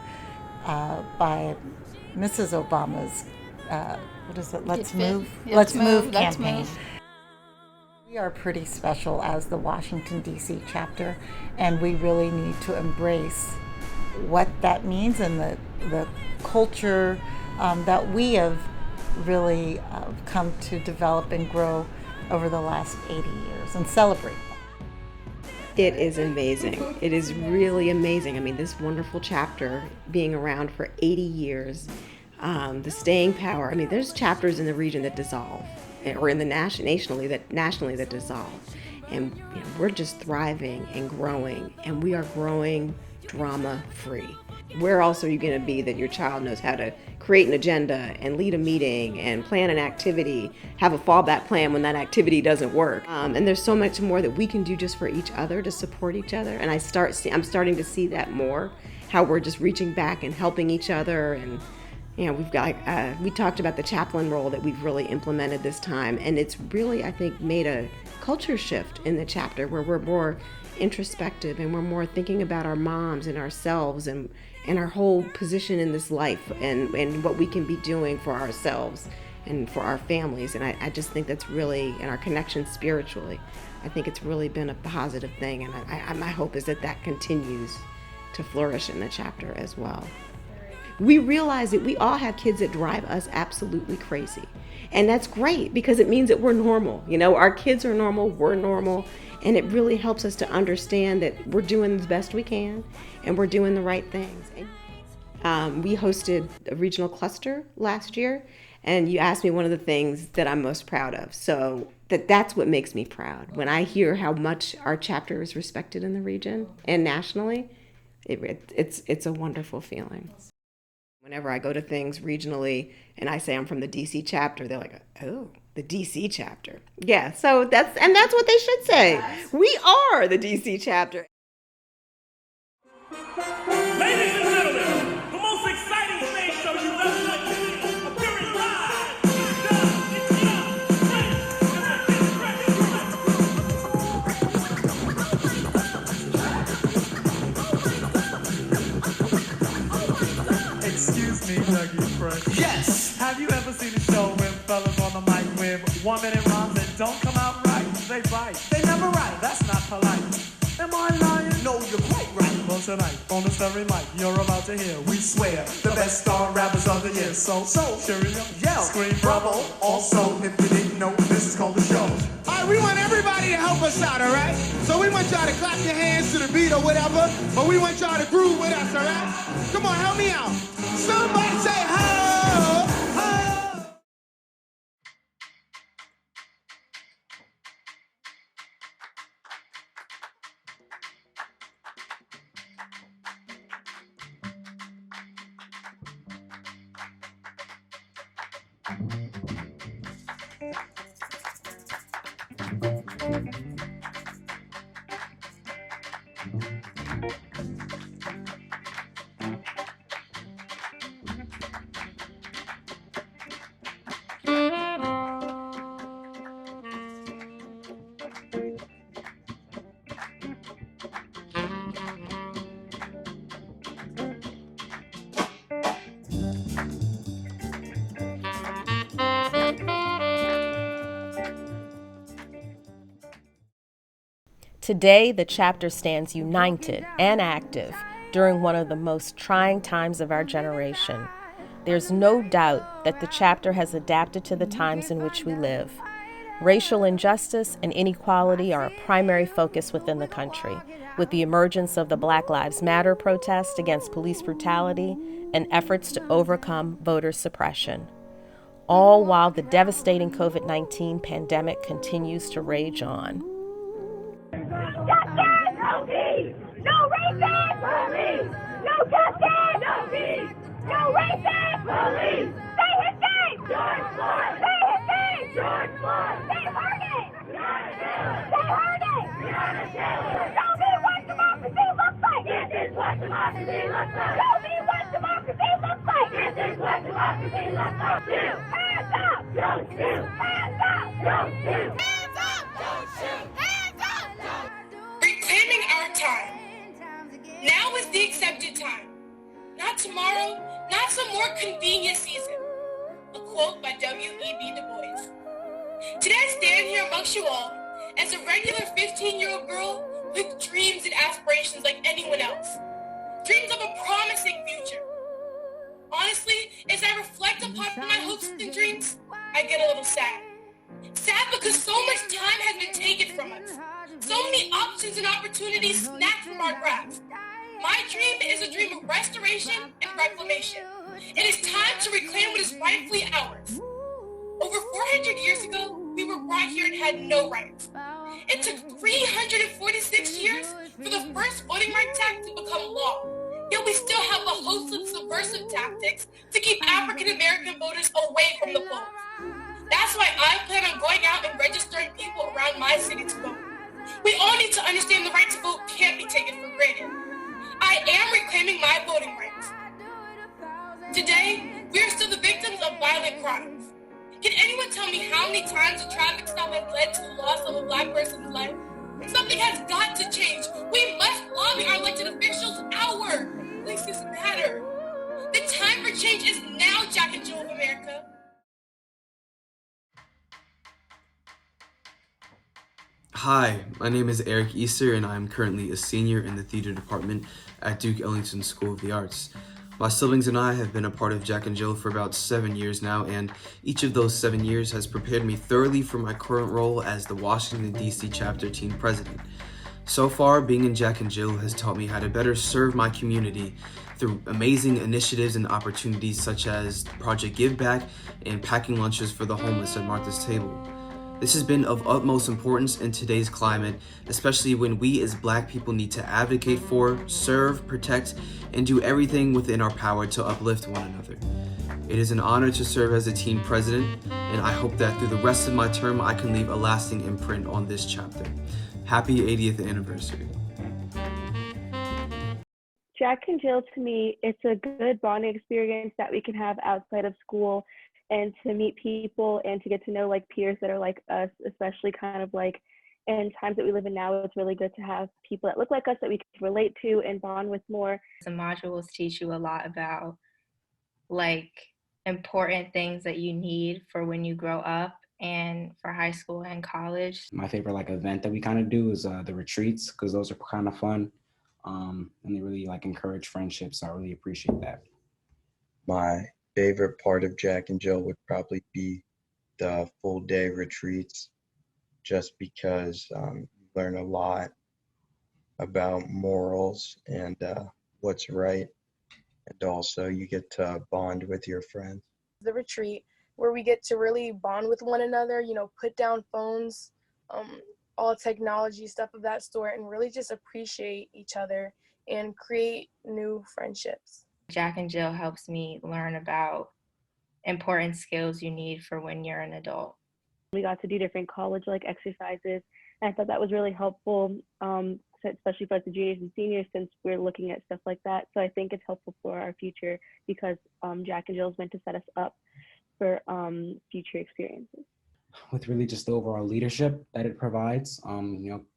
by Mrs. Obama's Let's Move campaign. We are pretty special as the Washington, D.C. chapter, and we really need to embrace what that means and the culture that we have really come to develop and grow over the last 80 years and celebrate. It is amazing. It is really amazing. I mean, this wonderful chapter being around for 80 years, the staying power. I mean, there's chapters in the region that dissolve, or in the nationally that dissolve, and we're just thriving and growing, and we are growing drama-free. Where else are you going to be that your child knows how to create an agenda and lead a meeting and plan an activity, have a fallback plan when that activity doesn't work? And there's so much more that we can do just for each other, to support each other. And I'm starting to see that more, how we're just reaching back and helping each other. And we've got we talked about the chaplain role that we've really implemented this time, and it's really, I think, made a culture shift in the chapter where we're more introspective and we're more thinking about our moms and ourselves and our whole position in this life and what we can be doing for ourselves and for our families. And I just think that's really, and our connection spiritually, I think it's really been a positive thing. And my hope is that continues to flourish in the chapter as well. We realize that we all have kids that drive us absolutely crazy. And that's great because it means that we're normal. Our kids are normal, we're normal. And it really helps us to understand that we're doing the best we can and we're doing the right things. We hosted a regional cluster last year, and you asked me one of the things that I'm most proud of. So that's what makes me proud. When I hear how much our chapter is respected in the region and nationally, it's a wonderful feeling. Whenever I go to things regionally and I say I'm from the DC chapter, they're like, oh, the DC chapter. Yeah, so that's what they should say. Yes. We are the DC chapter. Ladies and gentlemen, the most exciting stage show you've ever seen. Appearing live. Excuse me, Dougie Fresh. Yes. Have you ever seen a show with fellas on the mic with 1 minute rhymes that don't come out right? They bite. They never write. That's not polite. Am I lying? No, you're quite right. Well, tonight, on this very mic, you're about to hear, we swear, the best star rappers of the year. So, cheerio, yell, scream, bravo. Also, if you didn't know, this is called the show. All right, we want everybody to help us out, all right? So we want y'all to clap your hands to the beat or whatever, but we want y'all to groove with us, all right? Come on, help me out. Somebody say, ho, ho. Today, the chapter stands united and active during one of the most trying times of our generation. There's no doubt that the chapter has adapted to the times in which we live. Racial injustice and inequality are a primary focus within the country, with the emergence of the Black Lives Matter protest against police brutality and efforts to overcome voter suppression, all while the devastating COVID-19 pandemic continues to rage on. Justice! No peace! No racism! Police! No justice! No peace! No racism! Police! Say his name! George Floyd! Say his name! George Floyd! They heard it! They heard it! Show me what democracy looks like! This is what democracy looks like! Show me what democracy looks like! This is what democracy looks like! Hands up! Don't shoot! Hands up! Don't shoot! Hands up! Don't shoot! Hands up! Reclaiming our time. Now is the accepted time. Not tomorrow, not some more convenient season. A quote by W.E.B. Du Bois. Today I stand here amongst you all as a regular 15-year-old girl with dreams and aspirations like anyone else. Dreams of a promising future. Honestly, as I reflect upon my hopes and dreams, I get a little sad. Sad because so much time has been taken from us. So many options and opportunities snatched from our grasp. My dream is a dream of restoration and reclamation. It is time to reclaim what is rightfully ours. Over 400 years ago, we were brought here and had no rights. It took 346 years for the first voting rights act to become law. Yet we still have a host of subversive tactics to keep African American voters away from the polls. That's why I plan on going out and registering people around my city to vote. We all need to understand the right to vote can't be taken for granted. I am reclaiming my voting rights. Today, we are still the victims of violent crimes. Can anyone tell me how many times a traffic stop has led to the loss of a Black person's life? Something has got to change. We must lobby our elected officials. Our voices matter. The time for change is now, Jack and Jill of America. Hi, my name is Eric Easter and I am currently a senior in the theater department at Duke Ellington School of the Arts. My siblings and I have been a part of Jack and Jill for about 7 years now, and each of those 7 years has prepared me thoroughly for my current role as the Washington, D.C. chapter team president. So far, being in Jack and Jill has taught me how to better serve my community through amazing initiatives and opportunities such as Project Give Back and packing lunches for the homeless at Martha's Table. This has been of utmost importance in today's climate, especially when we as Black people need to advocate for, serve, protect, and do everything within our power to uplift one another. It is an honor to serve as a team president, and I hope that through the rest of my term I can leave a lasting imprint on this chapter. Happy 80th anniversary. Jack and Jill, to me, it's a good bonding experience that we can have outside of school, and to meet people and to get to know like peers that are like us, especially kind of like in times that we live in now. It's really good to have people that look like us that we can relate to and bond with more. The modules teach you a lot about like important things that you need for when you grow up and for high school and college. My favorite like event that we kind of do is the retreats, because those are kind of fun and they really like encourage friendships. So I really appreciate that. My favorite part of Jack and Jill would probably be the full day retreats, just because you learn a lot about morals and what's right, and also you get to bond with your friends. The retreat where we get to really bond with one another, you know, put down phones, all technology, stuff of that sort, and really just appreciate each other and create new friendships. Jack and Jill helps me learn about important skills you need for when you're an adult. We got to do different college-like exercises, and I thought that was really helpful, especially for us, the juniors and seniors, since we're looking at stuff like that. So I think it's helpful for our future because Jack and Jill is meant to set us up for future experiences. With really just the overall leadership that it provides,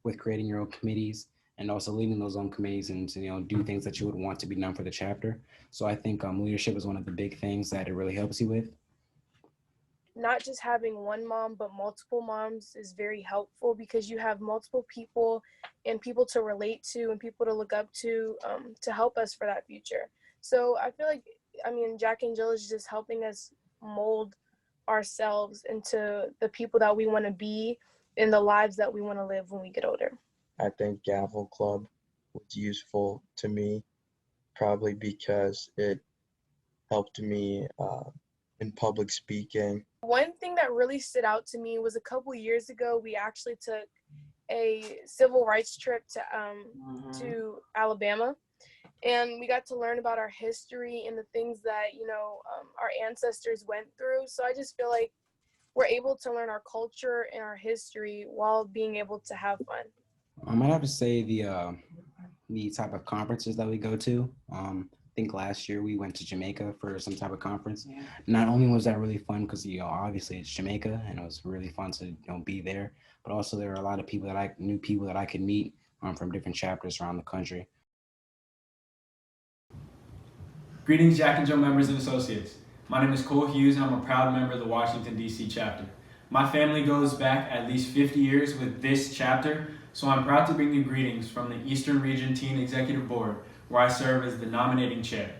with creating your own committees and also leading those own committees and to, do things that you would want to be done for the chapter. So I think leadership is one of the big things that it really helps you with. not just having one mom, but multiple moms is very helpful because you have multiple people and people to relate to and people to look up to help us for that future. So I feel like, Jack and Jill is just helping us mold ourselves into the people that we want to be in the lives that we want to live when we get older. I think Gavel Club was useful to me, probably because it helped me in public speaking. One thing that really stood out to me was a couple years ago, we actually took a civil rights trip to Alabama, and we got to learn about our history and the things that, our ancestors went through. So I just feel like we're able to learn our culture and our history while being able to have fun. I might have to say the type of conferences that we go to. I think last year we went to Jamaica for some type of conference. Yeah. Not only was that really fun because obviously it's Jamaica and it was really fun to be there, but also there were a lot of people new people that I could meet from different chapters around the country. Greetings, Jack and Jill members and associates. My name is Cole Hughes and I'm a proud member of the Washington, D.C. chapter. My family goes back at least 50 years with this chapter, so I'm proud to bring you greetings from the Eastern Region Teen Executive Board, where I serve as the nominating chair.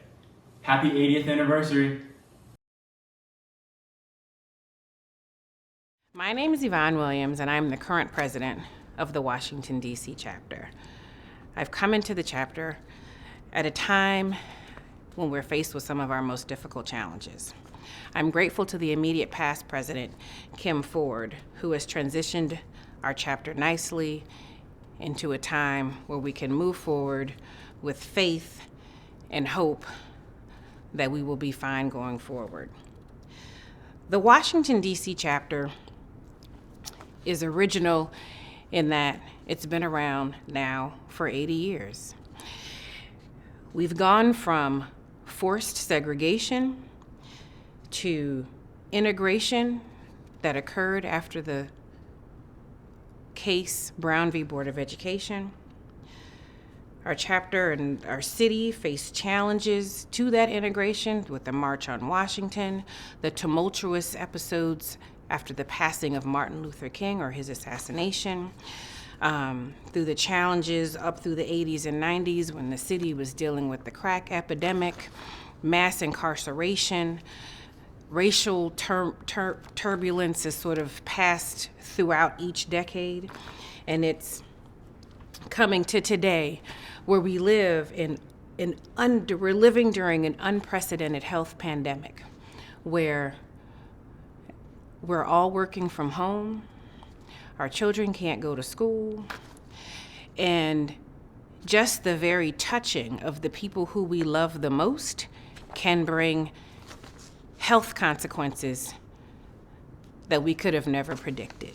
Happy 80th anniversary. My name is Yvonne Williams and I'm the current president of the Washington, D.C. chapter. I've come into the chapter at a time when we're faced with some of our most difficult challenges. I'm grateful to the immediate past president, Kim Ford, who has transitioned our chapter nicely into a time where we can move forward with faith and hope that we will be fine going forward. The Washington, D.C. chapter is original in that it's been around now for 80 years. We've gone from forced segregation to integration that occurred after the case Brown v. Board of Education. Our chapter and our city faced challenges to that integration with the March on Washington, the tumultuous episodes after the passing of Martin Luther King or his assassination, through the challenges up through the 80s and 90s when the city was dealing with the crack epidemic, mass incarceration, racial turbulence has sort of passed throughout each decade, and it's coming to today where we live we're living during an unprecedented health pandemic where we're all working from home. Our children can't go to school, and just the very touching of the people who we love the most can bring health consequences that we could have never predicted.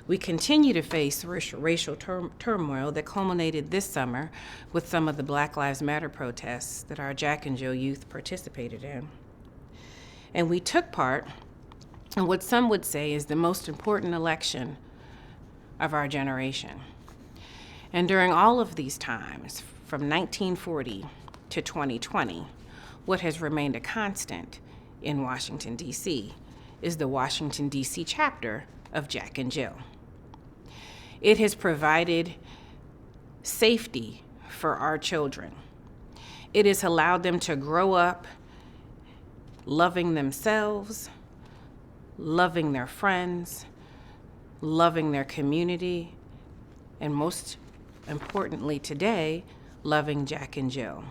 We continue to face racial turmoil that culminated this summer with some of the Black Lives Matter protests that our Jack and Jill youth participated in. And we took part in what some would say is the most important election of our generation. And during all of these times, from 1940 to 2020, what has remained a constant in Washington, D.C. is the Washington, D.C. chapter of Jack and Jill. It has provided safety for our children. It has allowed them to grow up loving themselves, loving their friends, loving their community, and most importantly today, loving Jack and Jill.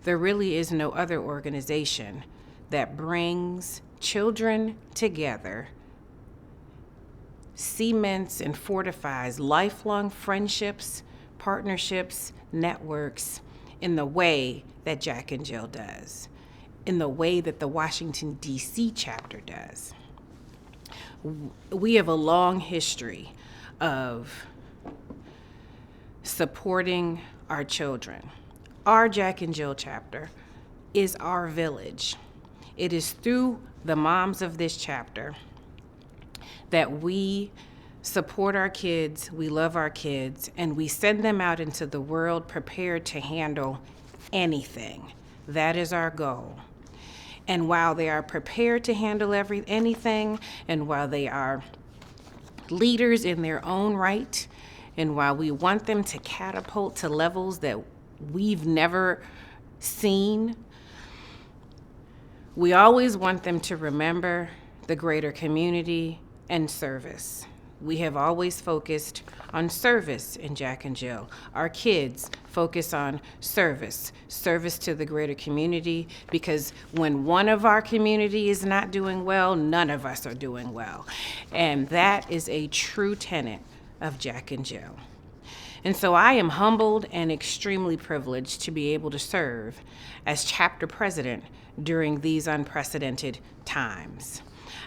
There really is no other organization that brings children together, cements and fortifies lifelong friendships, partnerships, networks in the way that Jack and Jill does, in the way that the Washington, D.C. chapter does. We have a long history of supporting our children. Our Jack and Jill chapter is our village. It is through the moms of this chapter that we support our kids, we love our kids, and we send them out into the world prepared to handle anything. That is our goal. And while they are prepared to handle anything, and while they are leaders in their own right, and while we want them to catapult to levels that we've never seen, we always want them to remember the greater community and service. We have always focused on service in Jack and Jill. Our kids focus on service to the greater community, because when one of our community is not doing well, none of us are doing well. And that is a true tenet of Jack and Jill. And so I am humbled and extremely privileged to be able to serve as chapter president during these unprecedented times.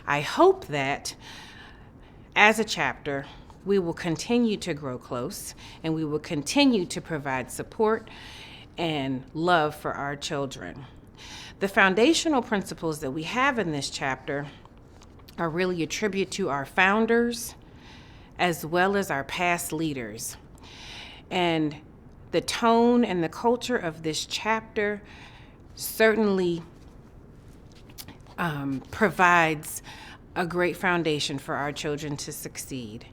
I hope that as a chapter, we will continue to grow close, and we will continue to provide support and love for our children. The foundational principles that we have in this chapter are really a tribute to our founders as well as our past leaders. And the tone and the culture of this chapter certainly provides a great foundation for our children to succeed.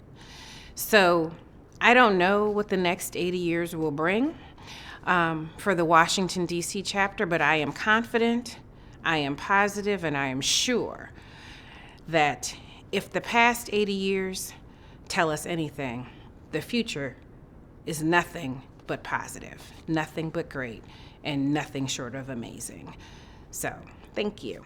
So I don't know what the next 80 years will bring for the Washington, D.C. chapter, but I am confident, I am positive, and I am sure that if the past 80 years tell us anything, the future is nothing but positive, nothing but great, and nothing short of amazing. So, thank you.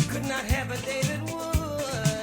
Could not have a David Wood.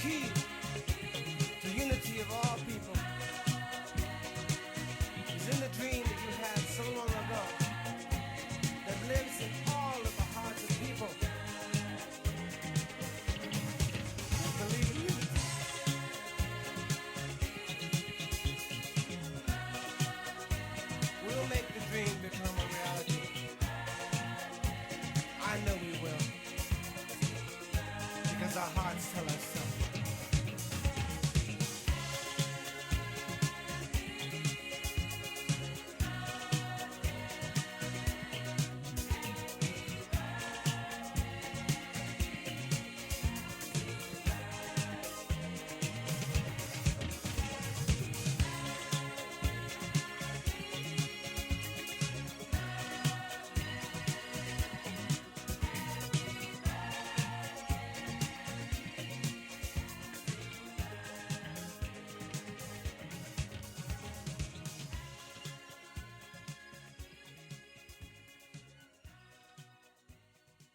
key.